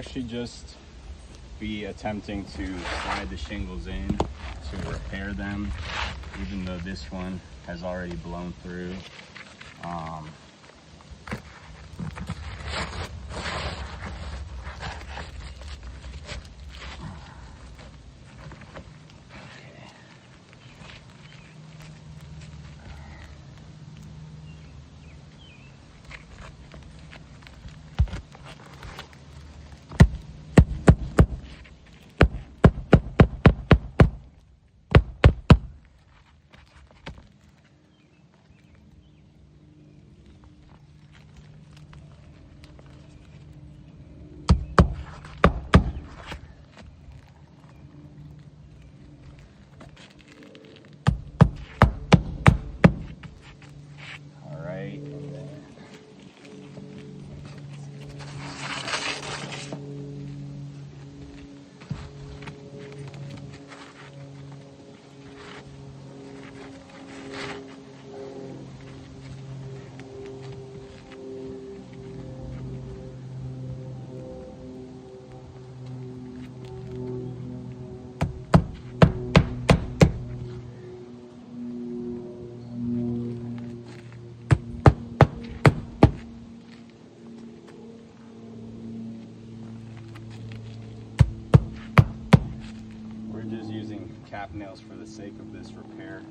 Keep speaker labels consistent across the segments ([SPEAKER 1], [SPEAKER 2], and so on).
[SPEAKER 1] Actually just be attempting to slide the shingles in to repair them, even though this one has already blown through. Cap nails for the sake of this repair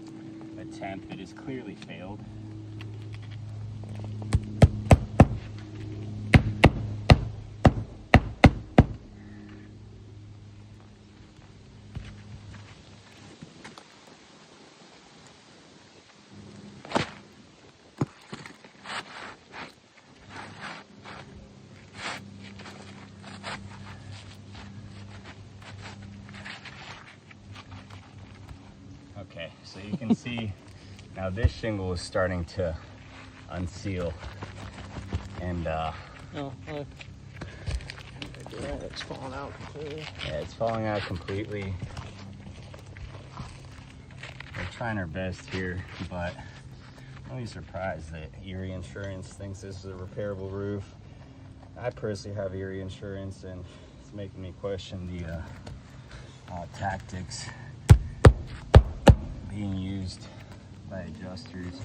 [SPEAKER 1] attempt. It has clearly failed. Okay, so you can see now this shingle is starting to unseal, and
[SPEAKER 2] oh, look. It's falling out completely.
[SPEAKER 1] Yeah, it's falling out completely. We're trying our best here, but I'm really surprised that Erie Insurance thinks this is a repairable roof. I personally have Erie Insurance, and it's making me question the tactics being used by adjusters.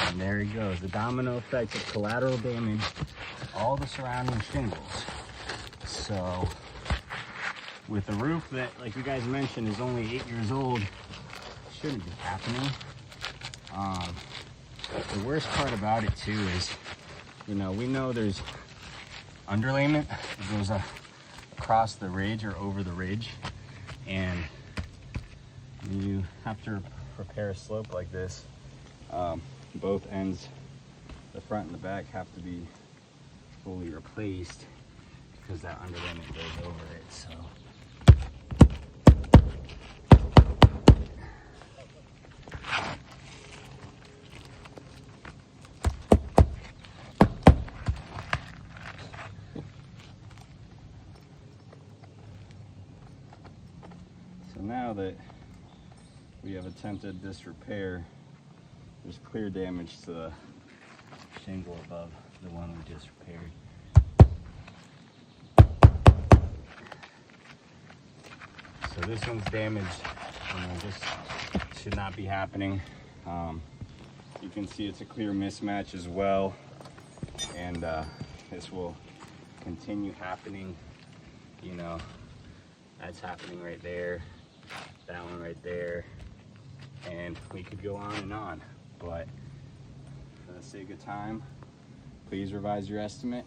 [SPEAKER 1] And there he goes, the domino effect of collateral damage, all the surrounding shingles. So with a roof that, like you guys mentioned, is only 8 years old, shouldn't be happening. The worst part about it too is, we know there's underlayment that goes across the ridge or over the ridge, and you have to repair a slope like this. Both ends, the front and the back, have to be fully replaced because that underlayment goes over it. So now that we have attempted this repair, there's clear damage to the shingle above the one we just repaired. So this one's damaged. This should not be happening. You can see it's a clear mismatch as well, and this will continue happening. That's happening right there, that one right there, and we could go on. But for the sake of time, please revise your estimate